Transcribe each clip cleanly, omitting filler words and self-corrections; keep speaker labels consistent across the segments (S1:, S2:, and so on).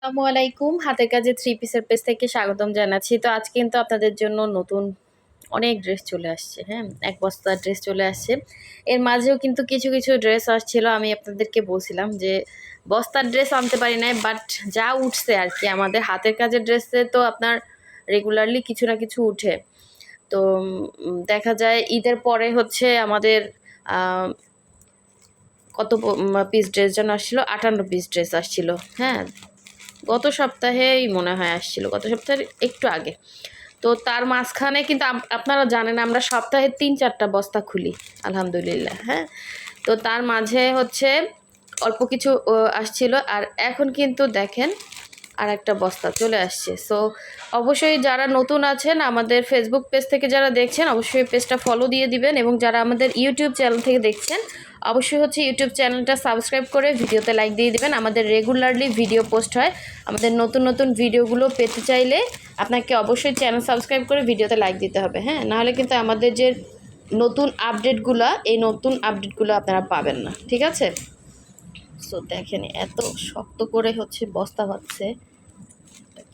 S1: আসসালামু আলাইকুম। হাতের কাজে থ্রি পিসের পেজ থেকে স্বাগতম জানাচ্ছি। তো আজকে কিন্তু আপনাদের জন্য নতুন অনেক ড্রেস চলে আসছে। হ্যাঁ, এক বস্তা ড্রেস চলে আসছে। এর মাঝেও কিন্তু কিছু কিছু ড্রেস আসছিল। আমি আপনাদেরকে বলছিলাম যে বস্তার ড্রেস আনতে পারি নাই, বাট যা উঠছে আর কি, আমাদের হাতের কাজের ড্রেসে তো আপনার রেগুলারলি কিছু না কিছু উঠে। তো দেখা যায় ঈদের পরে হচ্ছে আমাদের কত পিস ড্রেস যেন আসছিল, 58 পিস ড্রেস আসছিল। হ্যাঁ, গত সপ্তাহেই মনে হয় আসছিল, গত সপ্তাহের একটু আগে। তো তার মাঝখানে কিন্তু আপনারা জানেন আমরা সপ্তাহে 3-4টা বস্তা খুলি, আলহামদুলিল্লাহ। হ্যাঁ, তো তার মাঝে হচ্ছে অল্প কিছু আসছিল, আর এখন কিন্তু দেখেন আর একটা বস্তা চলে আসছে। সো অবশ্যই যারা নতুন আছেন আমাদের ফেসবুক পেজ থেকে যারা দেখছেন, অবশ্যই পেজটা ফলো দিয়ে দিবেন, এবং যারা আমাদের ইউটিউব চ্যানেল থেকে দেখছেন অবশ্যই হচ্ছে ইউটিউব চ্যানেলটা সাবস্ক্রাইব করে ভিডিওতে লাইক দিয়ে দিবেন। আমাদের রেগুলারলি ভিডিও পোস্ট হয়। আমাদের নতুন নতুন ভিডিওগুলো পেতে চাইলে আপনাকে অবশ্যই চ্যানেল সাবস্ক্রাইব করে ভিডিওতে লাইক দিতে হবে। হ্যাঁ, নাহলে কিন্তু আমাদের যে নতুন আপডেটগুলো, এই নতুন আপডেটগুলো আপনারা পাবেন না, ঠিক আছে? সো দেখেন এত শক্ত করে হচ্ছে বস্তা বাঁধছে,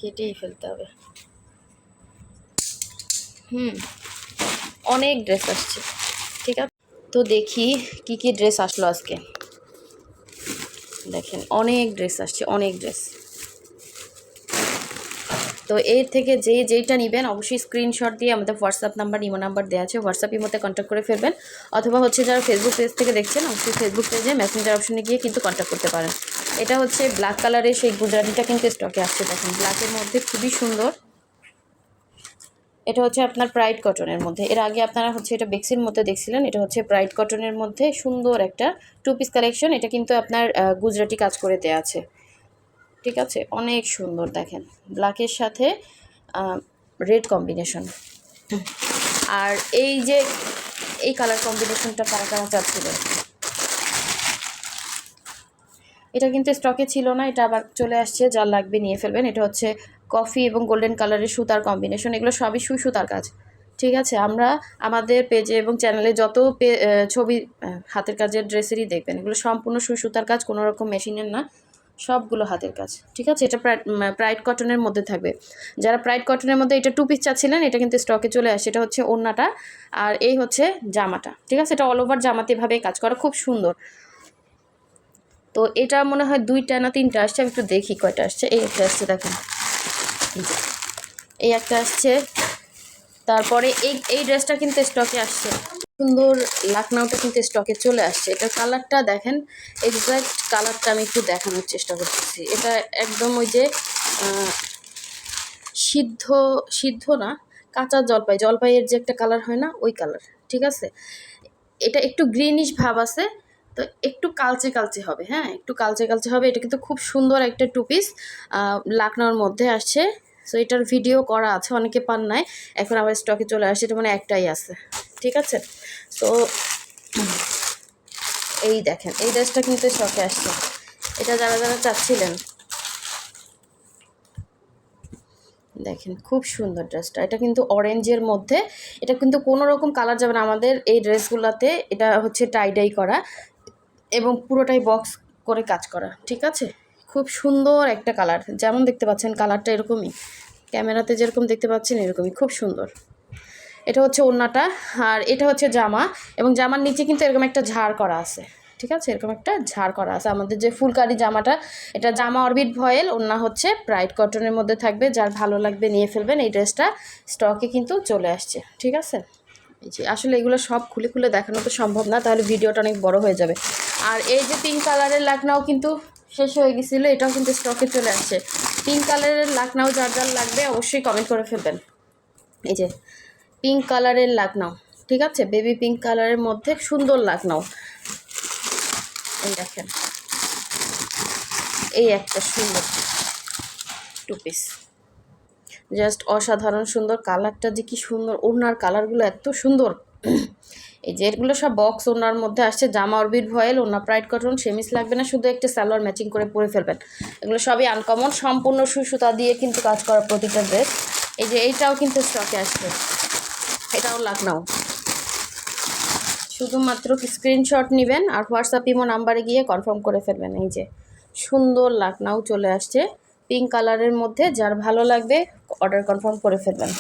S1: কেটেই ফেলতে হবে। হুম, অনেক ড্রেস আসছে, ঠিক আছে। তো দেখি কি কি ড্রেস আসলো আজকে। দেখেন অনেক ড্রেস আসছে, অনেক ড্রেস। তো এর থেকে যেইটা নেবেন অবশ্যই স্ক্রিনশট দিয়ে আমাদের হোয়াটসঅ্যাপ নাম্বার, ইমো নাম্বার দেওয়া আছে, হোয়াটসঅ্যাপ ইমোতে কন্ট্যাক্ট করে ফেলবেন। অথবা হচ্ছে যারা ফেসবুক পেজ থেকে দেখছেন অবশ্যই ফেসবুক পেজে মেসেঞ্জার অপশনে গিয়ে কিন্তু কন্ট্যাক্ট করতে পারেন। এটা হচ্ছে ব্ল্যাক কালারের সেই গুজরাটিটা কিন্তু স্টকে আসছে। দেখেন ব্ল্যাকের মধ্যে খুবই সুন্দর। এটা হচ্ছে আপনার প্রাইড কটনের মধ্যে। এর আগে আপনারা হচ্ছে এটা বেক্সির মধ্যে দেখছিলেন, এটা হচ্ছে প্রাইড কটনের মধ্যে সুন্দর একটা টু পিস কালেকশন। এটা কিন্তু আপনার গুজরাটি কাজ করে দেওয়া আছে, ঠিক আছে। অনেক সুন্দর দেখেন, ব্ল্যাকের সাথে রেড কম্বিনেশন। আর এই যে এই কালার কম্বিনেশনটা কারা কারা চাচ্ছিলেন, এটা কিন্তু স্টকে ছিল না, এটা আবার চলে আসছে। যার লাগবে নিয়ে ফেলবেন। এটা হচ্ছে কফি এবং গোল্ডেন কালারের সুতার কম্বিনেশন। এগুলো সবই সুতার কাজ, ঠিক আছে। আমরা আমাদের পেজে এবং চ্যানেলে যত ছবি হাতের কাজের ড্রেসেরই দেখবেন, এগুলো সম্পূর্ণ সুতার কাজ, কোনো রকম মেশিনের না, সবগুলো হাতের কাজ, ঠিক আছে। এটা প্রাইড কটনের মধ্যে থাকবে। যারা প্রাইড কটনের মধ্যে এটা টু পিস চাচ্ছিলেন, এটা কিন্তু স্টকে চলে আসে। এটা হচ্ছে ওড়নাটা, আর এই হচ্ছে জামাটা, ঠিক আছে। এটা অল ওভার জামাতে এভাবে কাজ করা, খুব সুন্দর। তো এটা মনে হয় 2টা না 3টা আসছে, আমি একটু দেখি কয়টা আসছে। এই একটা আসছে দেখেন, এই একটা আসছে। তারপরে এই ড্রেসটা কিন্তু স্টকে আসছে, সুন্দর লাকনাউটা কিন্তু স্টকে চলে আসছে। এটার কালারটা দেখেন, এক্স্যাক্ট কালারটা আমি একটু দেখানোর চেষ্টা করতেছি। এটা একদম ওই যে সিদ্ধ সিদ্ধ না, কাঁচা জলপাইয়ের যে একটা কালার হয় না, ওই কালার, ঠিক আছে। এটা একটু গ্রিনিশ ভাব আছে, তো একটু কালচে কালচে হবে। হ্যাঁ, একটু কালচে কালচে হবে। এটা কিন্তু খুব সুন্দর একটা টু পিস লাকনার মধ্যে আসছে। সো এটার ভিডিও করা আছে, অনেকে পান নাই, এখন আবার স্টকে চলে আসছে। এটা মানে একটাই আছে, ঠিক আছে। সো এই দেখেন এই ড্রেসটা কিন্তু স্টকে আসছে। এটা যারা যারা চাচ্ছিলেন, দেখেন খুব সুন্দর ড্রেসটা। এটা কিন্তু অরেঞ্জের মধ্যে, এটা কিন্তু কোনো রকম কালার যাবে না আমাদের এই ড্রেসগুলোতে। এটা হচ্ছে টাইডাই করা এবং পুরোটাই বক্স করে কাজ করা, ঠিক আছে। খুব সুন্দর একটা কালার, যেমন দেখতে পাচ্ছেন কালারটা এরকমই, ক্যামেরাতে যেরকম দেখতে পাচ্ছেন এরকমই খুব সুন্দর। এটা হচ্ছে ওড়নাটা, আর এটা হচ্ছে জামা, এবং জামার নিচে কিন্তু এরকম একটা ঝাড় করা আছে, ঠিক আছে। এরকম একটা ঝাড় করা আছে। আমাদের যে ফুলকারি জামাটা, এটা জামা অরবিট ভয়েল, ওড়না হচ্ছে প্রাইড কটনের মধ্যে থাকবে। যার ভালো লাগবে নিয়ে ফেলবেন। এই ড্রেসটা স্টকে কিন্তু চলে আসছে, ঠিক আছে। এই যে আসলে এগুলো সব খুলে খুলে দেখানো তো সম্ভব না, তাহলে ভিডিওটা অনেক বড় হয়ে যাবে। আর এই যে পিঙ্ক কালারের লাকনাও কিন্তু শেষ হয়ে গেছিলো, এটাও কিন্তু স্টকে চলে আসছে। পিঙ্ক কালারের লাকনাও যার যার লাগবে অবশ্যই কমেন্ট করে ফেলবেন। এই যে পিঙ্ক কালারের লাকনাও, ঠিক আছে, বেবি পিঙ্ক কালারের মধ্যে সুন্দর লাকনাও। এই দেখেন, এই একটা সুন্দর টু পিস, জাস্ট অসাধারণ সুন্দর। কালারটা যে কি সুন্দর, ওড়নার কালারগুলো এত সুন্দর। এই যে এগুলো সব বক্স ওড়নার মধ্যে আসছে। জামা অরবিট ভয়েল, ওড়না প্রাইড কটন, সেমিস লাগবে না, শুধু একটা সালোয়ার ম্যাচিং করে পরে ফেলবেন। এগুলো সবই আনকমন, সম্পূর্ণ সুতা দিয়ে কিন্তু কাজ করা প্রতিটা ড্রেস। এই যে এইটাও কিন্তু স্টকে আসছে, এটাও লাকনাও। শুধুমাত্র স্ক্রিনশট নেবেন আর হোয়াটসঅ্যাপ ইমো নাম্বারে গিয়ে কনফার্ম করে ফেলবেন। এই যে সুন্দর লাকনাও চলে আসছে, পিঙ্ক কালারের মধ্যে যার ভালো লাগবে অর্ডার কনফার্ম করে ফেলবেন।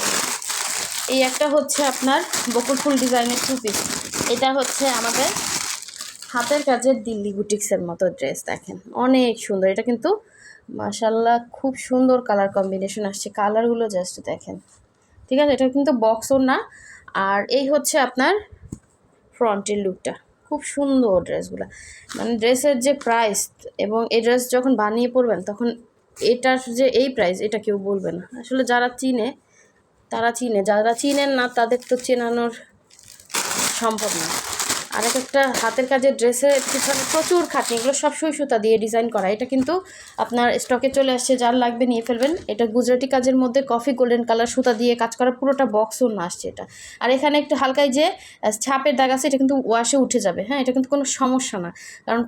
S1: এই একটা হচ্ছে আপনার বকুল ফুল ডিজাইনের 2 পিস। এটা হচ্ছে আমাদের হাতের কাজের দিল্লি বুটিক্সের মতো ড্রেস, দেখেন অনেক সুন্দর। এটা কিন্তু মাশাল্লাহ খুব সুন্দর কালার কম্বিনেশন আসছে, কালারগুলো জাস্ট দেখেন। ঠিক আছে, এটা কিন্তু বক্সও না। আর এই হচ্ছে আপনার ফ্রন্টের লুকটা, খুব সুন্দর ড্রেসগুলো। মানে ড্রেসের যে প্রাইস, এবং এই ড্রেস যখন বানিয়ে পরবেন তখন এটার যে এই প্রাইস এটা কেউ বলবে না। আসলে যারা চিনে তারা চিনে, যারা চিনেন না তাদের তো চেনানোর সম্ভব না। আর একটা হাতের কাজের ড্রেসের পিছনে প্রচুর খাটনি, এগুলো সব সুই সুতা দিয়ে ডিজাইন করা। এটা কিন্তু আপনার স্টকে চলে আসছে, যার লাগবে নিয়ে ফেলবেন। এটা গুজরাটি কাজের মধ্যে কফি গোল্ডেন কালার সুতা দিয়ে কাজ করা, পুরোটা বক্সও না আসছে এটা। আর এখানে একটু হালকায় যে ছাপের দাগ আছে, এটা কিন্তু ওয়াশে উঠে যাবে। হ্যাঁ, এটা কিন্তু কোনো সমস্যা না, কারণ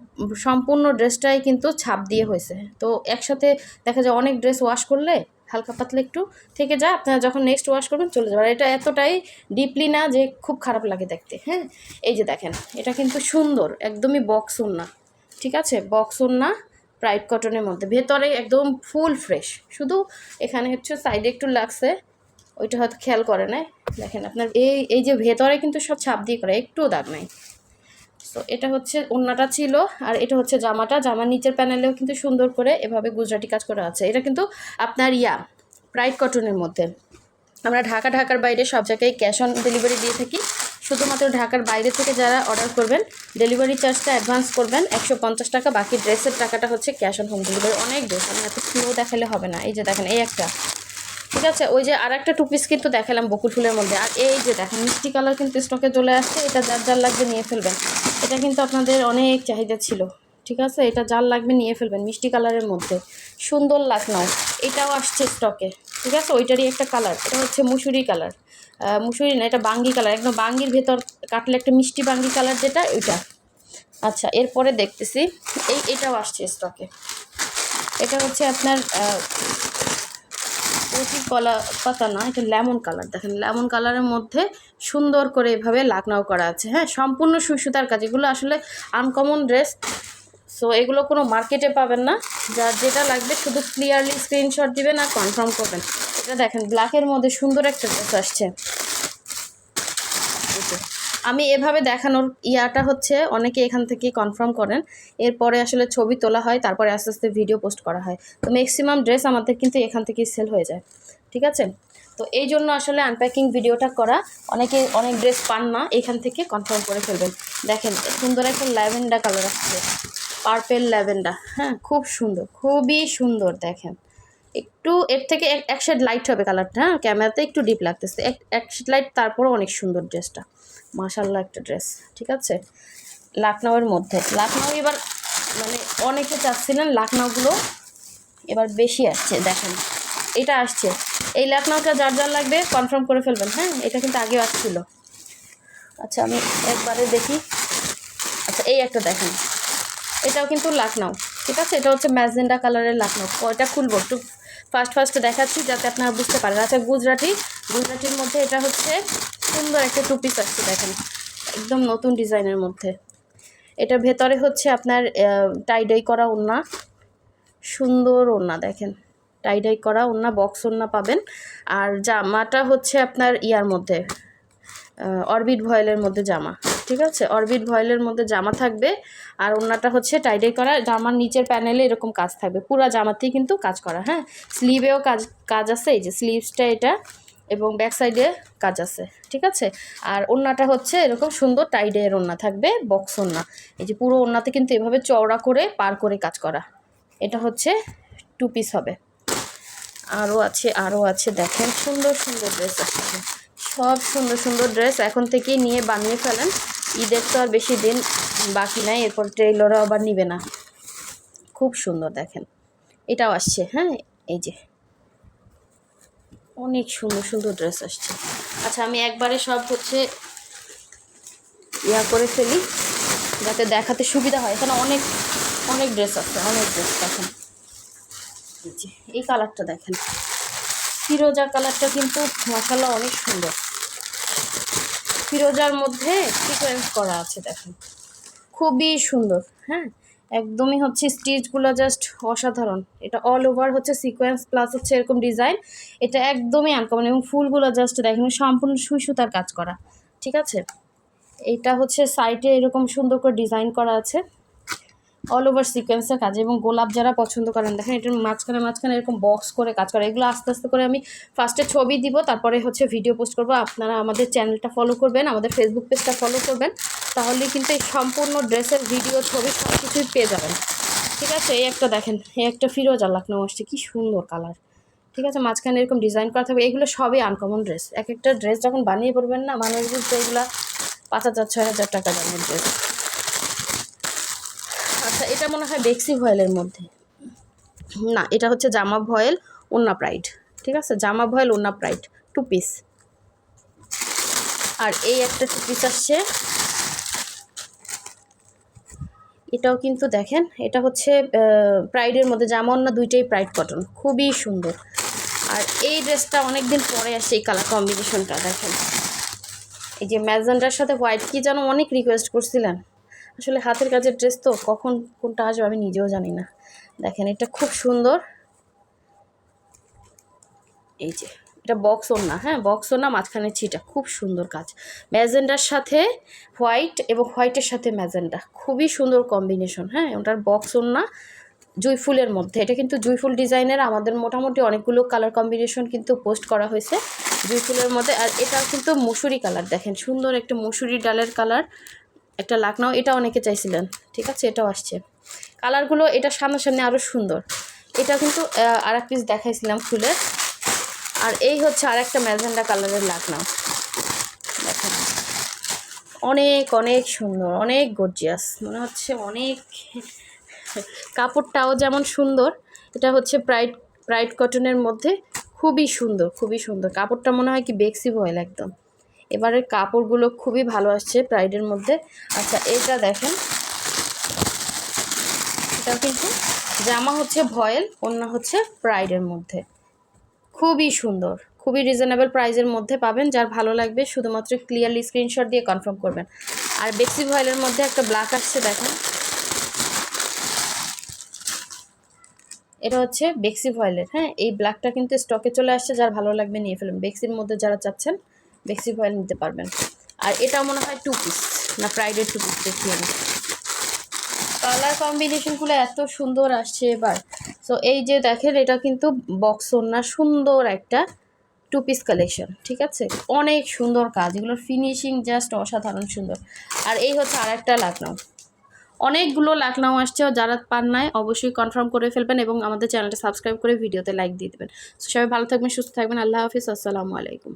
S1: সম্পূর্ণ ড্রেসটাই কিন্তু ছাপ দিয়ে হয়েছে। তো একসাথে দেখা যায় অনেক ড্রেস ওয়াশ করলে হালকা পাতলা একটু থেকে যায়, আপনারা যখন নেক্সট ওয়াশ করবেন চলে যাবে। আর এটা এতটাই ডিপলি না যে খুব খারাপ লাগে দেখতে। হ্যাঁ, এই যে দেখেন, এটা কিন্তু সুন্দর, একদমই বক্স ওড়না। ঠিক আছে, বক্স ওড়না প্রাইড কটনের মধ্যে, ভেতরে একদম ফুল ফ্রেশ। শুধু এখানে হচ্ছে সাইডে একটু লাগছে, ওইটা হয়তো খেয়াল করে না। দেখেন আপনার এই যে ভেতরে কিন্তু সব ছাপ দিয়ে করা, একটুও দাগ নাই। তো এটা হচ্ছে ওড়নাটা ছিল, আর এটা হচ্ছে জামাটা। জামার নিচের প্যানেলেও কিন্তু সুন্দর করে এভাবে গুজরাটি কাজ করা আছে। এটা কিন্তু আপনার প্রাইড কটনের মধ্যে। আমরা ঢাকার বাইরে সব জায়গায় ক্যাশ অন ডেলিভারি দিয়ে থাকি। শুধুমাত্র ঢাকার বাইরে থেকে যারা অর্ডার করবেন ডেলিভারি চার্জটা অ্যাডভান্স করবেন 150 টাকা, বাকি ড্রেসের টাকাটা হচ্ছে ক্যাশ অন হোম ডেলিভারি। অনেক ড্রেস, আমি এত স্লো দেখালে হবে না। এই যে দেখেন, এই একটা, ঠিক আছে। ওই যে আর একটা 2 পিস কিন্তু দেখালাম বকুল ফুলের মধ্যে। আর এই যে দেখেন মিষ্টি কালার কিন্তু স্টকে চলে আসছে, এটা যার যার লাগবে নিয়ে ফেলবেন। এটা কিন্তু আপনাদের অনেক চাহিদা ছিল, ঠিক আছে। এটা যার লাগবে নিয়ে ফেলবেন, মিষ্টি কালারের মধ্যে সুন্দর লাকনাও, এটাও আসছে স্টকে। ঠিক আছে, ওইটারই একটা কালার, এটা হচ্ছে মুসুরি কালার, মুসুরি না, এটা বাঙ্গি কালার, একদম বাঙ্গির ভেতর কাটলে একটা মিষ্টি বাঙ্গি কালার যেটা, ওইটা। আচ্ছা, এরপরে দেখতেছি এটাও আসছে স্টকে। এটা হচ্ছে আপনার কচি কলা পাতা না, এটা লেমন কালার। দেখেন লেমন কালারের মধ্যে সুন্দর করে এভাবে লাকনাও করা আছে। হ্যাঁ, সম্পূর্ণ সুই সুতার কাজ। এগুলো আসলে আনকমন ড্রেস, সো এগুলো কোনো মার্কেটে পাবেন না। যার যেটা লাগবে শুধু ক্লিয়ারলি স্ক্রিনশট দিবেন আর কনফার্ম করবেন। এটা দেখেন ব্ল্যাকের মধ্যে সুন্দর একটা ড্রেস আসছে। আমি এভাবে দেখানোর ইয়াটা হচ্ছে অনেকে এখান থেকে কনফার্ম করেন, এরপরে আসলে ছবি তোলা হয়, তারপরে আস্তে আস্তে ভিডিও পোস্ট করা হয়। তো ম্যাক্সিমাম ড্রেস আমাদের কিন্তু এখান থেকেই সেল হয়ে যায়। ঠিক আছে, তো এই জন্য আসলে আনপ্যাকিং ভিডিওটা করা। অনেকে অনেক ড্রেস পান না, এখান থেকে কনফার্ম করে ফেলবেন। দেখেন সুন্দর একটা ল্যাভেন্ডার কালার আসছে, পার্পেল ল্যাভেন্ডার। হ্যাঁ, খুব সুন্দর, খুবই সুন্দর। দেখেন একটু এর থেকে এক শেড লাইট হবে কালারটা। হ্যাঁ, ক্যামেরাতে একটু ডিপ লাগতেছে, এক শেড লাইট, তারপরও অনেক সুন্দর ড্রেসটা, মাশাল্লাহ একটা ড্রেস। ঠিক আছে, লাকনাউয়ের মধ্যে। লাকনাউ এবার মানে অনেকে চাচ্ছিলেন, লাকনাউগুলো এবার বেশি আসছে। দেখেন এটা আসছে, এই লাকনাউটা যার যার লাগবে কনফার্ম করে ফেলবেন। হ্যাঁ, এটা কিন্তু আগেও আসছিল। আচ্ছা, আমি একবারে দেখি। আচ্ছা, এই একটা দেখেন, এটাও কিন্তু লাকনাউ। ঠিক আছে, এটা হচ্ছে ম্যাজেন্ডা কালারের লাকনাউ। এটা খুলবো একটু, ফার্স্ট দেখাচ্ছি যাতে আপনারা বুঝতে পারেন। আচ্ছা, গুজরাটির মধ্যে এটা হচ্ছে সুন্দর একটা 2 পিস আসছে। দেখেন একদম নতুন ডিজাইনের মধ্যে। এটার ভেতরে হচ্ছে আপনার টাইডাই করা ওড়না, সুন্দর ওড়না। দেখেন টাইডাই করা ওড়না, বক্স ওড়না পাবেন। আর জামাটা হচ্ছে আপনার ইয়ার মধ্যে, অরবিট ভয়েলের মধ্যে জামা। ঠিক আছে, অরবিট ভয়েলের মধ্যে জামা থাকবে। আর ওড়নাটা হচ্ছে টাইডাই করা, জামার নিচের প্যানেলে এরকম কাজ থাকবে, পুরো জামাতেই কিন্তু কাজ করা। হ্যাঁ, স্লিভেও কাজ আছে, এই যে স্লিভসটা এটা, এবং ব্যাক সাইডে কাজ আছে। ঠিক আছে, আর ওড়নাটা হচ্ছে এরকম সুন্দর টাইডের ওড়না থাকবে, বক্স ওড়না। এই যে পুরো ওড়নাতে কিন্তু এভাবে চওড়া করে পার করে কাজ করা। এটা হচ্ছে 2 পিস হবে। আরও আছে দেখেন সুন্দর সুন্দর ড্রেস আসছে, সব সুন্দর সুন্দর ড্রেস এখন থেকেই নিয়ে বানিয়ে ফেলেন। ঈদের তো আর বেশি দিন বাকি নাই, এরপর টেইলররা আবার নিবে না। খুব সুন্দর দেখেন, এটাও আসছে। হ্যাঁ, এই যে অনেক সুন্দর সুন্দর ড্রেস আসছে। আচ্ছা, আমি একবারে সব হচ্ছে করে ফেলি যাতে দেখাতে সুবিধা হয়। এখানে অনেক অনেক ড্রেস আছে, অনেক ড্রেস। দেখেন এই কালারটা দেখেন, ফিরোজা কালারটা কিন্তু মাশাআল্লাহ অনেক সুন্দর। ফিরোজার মধ্যে সিকোয়েন্স করা আছে, দেখেন খুবই সুন্দর। হ্যাঁ, একদমই হচ্ছে স্টিচগুলো জাস্ট অসাধারণ। এটা অল ওভার হচ্ছে সিকোয়েন্স প্লাস হচ্ছে এরকম ডিজাইন। এটা একদমই আনকমন এবং ফুলগুলো জাস্ট দেখেন সম্পূর্ণ সুই সুতার কাজ করা, ঠিক আছে। এইটা হচ্ছে সাইডে এরকম সুন্দর করে ডিজাইন করা আছে অল ওভার সিকোয়েন্সের কাজ, এবং গোলাপ যারা পছন্দ করেন দেখেন এটার মাঝখানে মাঝখানে এরকম বক্স করে কাজ করা। এগুলো আস্তে আস্তে করে আমি ফার্স্টে ছবি দিব, তারপরে হচ্ছে ভিডিও পোস্ট করব। আপনারা আমাদের চ্যানেলটা ফলো করবেন, আমাদের ফেসবুক পেজটা ফলো করবেন, তাহলে কিন্তু এই সম্পূর্ণ ড্রেসের ভিডিও ছবি সব কিছুই পেয়ে যাবেন, ঠিক আছে। এই একটা দেখেন, এই একটা ফিরোজা লখনউ আসছে, কি সুন্দর কালার, ঠিক আছে। মাঝখানে এরকম ডিজাইন করা থাকবে। এগুলো সবই আনকমন ড্রেস। এক একটা ড্রেস যখন বানিয়ে পড়বেন না, মানুষ বুঝতে এগুলো 5,000 6,000 টাকা দামের ড্রেস। আচ্ছা, এটা মনে হয় বেক্সি ভয়েলের মধ্যে, না এটা হচ্ছে জামা ভয়েল ওন্না প্রাইড, ঠিক আছে। জামা ভয়েল ওন্না প্রাইড 2 পিস। আর এই একটা 2 পিস আসছে, এটাও কিন্তু দেখেন, এটা হচ্ছে প্রাইডের মধ্যে, জামা ওন্না দুইটাই প্রাইড কটন, খুবই সুন্দর। আর এই ড্রেসটা অনেকদিন পরে আসছে, এই কালার কম্বিনেশনটা দেখেন, এই যে ম্যাজেন্ডার সাথে হোয়াইট, কি যেন অনেক রিকোয়েস্ট করছিলেন। আসলে হাতের কাজের ড্রেস তো কখন কোনটা আসবে আমি নিজেও জানি না। দেখেন এটা খুব সুন্দর, এই যে এটা বক্স ওড়না, হ্যাঁ বক্স ওড়না, মাঝখানে ছিটা, খুব সুন্দর কাজ। ম্যাজেন্ডার সাথে হোয়াইট এবং হোয়াইটের সাথে ম্যাজেন্ডা, খুবই সুন্দর কম্বিনেশন। হ্যাঁ, ওটার বক্স ওড়না জুঁইফুলের মধ্যে। এটা কিন্তু জুঁইফুল ডিজাইনের আমাদের মোটামুটি অনেকগুলো কালার কম্বিনেশন কিন্তু পোস্ট করা হয়েছে জুঁইফুলের মধ্যে। আর এটা কিন্তু মসুরি কালার, দেখেন সুন্দর একটা মসুরি ডালের কালার, একটা লাকনাও, এটা অনেকে চাইছিলেন, ঠিক আছে। এটাও আসছে কালারগুলো, এটা সামনাসামনি আরও সুন্দর। এটা কিন্তু আর এক পিস দেখাইছিলাম খুলে। আর এই হচ্ছে আর একটা ম্যাজেন্ডা কালারের লাকনাও, দেখেন অনেক অনেক সুন্দর, অনেক গর্জিয়াস মনে হচ্ছে, অনেক কাপড়টাও যেমন সুন্দর। এটা হচ্ছে প্রাইড কটনের মধ্যে, খুবই সুন্দর, খুবই সুন্দর কাপড়টা, মনে হয় কি বেক্সি ভয়েল একদম। এবারের কাপড়গুলো খুবই ভালো আসছে প্রাইডের মধ্যে। আচ্ছা, এটা দেখেন, এটা কিন্তু জামা হচ্ছে ভয়েল, ওড়না হচ্ছে প্রাইডের মধ্যে, খুবই সুন্দর, খুবই রিজনেবল প্রাইসের মধ্যে পাবেন। যার ভালো লাগবে শুধুমাত্র ক্লিয়ারলি স্ক্রিনশট দিয়ে কনফার্ম করবেন। আর বেক্সি ভয়েলের মধ্যে একটা ব্ল্যাক আসছে দেখেন, এটা হচ্ছে বেক্সি ভয়েলের, হ্যাঁ এই ব্ল্যাকটা কিন্তু স্টকে চলে আসছে, যার ভালো লাগবে নিয়ে ফেলুন। বেক্সির মধ্যে যারা চাচ্ছেন বেক্সি ভয়েল নিতে পারবেন। আর এটাও মনে হয় 2 পিস, না প্রাইডের 2 পিস দেখি আমি। কালার কম্বিনেশনগুলো এত সুন্দর আসছে এবার। সো এই যে দেখেন, এটা কিন্তু বক্স ওড়না, সুন্দর একটা 2 পিস কালেকশন, ঠিক আছে। অনেক সুন্দর কাজ, এগুলোর ফিনিশিং জাস্ট অসাধারণ সুন্দর। আর এই হচ্ছে আর একটা লাকনাও, অনেকগুলো লাকনাও আসছে, যারা পান নাই অবশ্যই কনফার্ম করে ফেলবেন এবং আমাদের চ্যানেলটা সাবস্ক্রাইব করে ভিডিওতে লাইক দিয়ে দেবেন। সো সবাই ভালো থাকবেন, সুস্থ থাকবেন, আল্লাহ হাফিজ, আসসালামু আলাইকুম।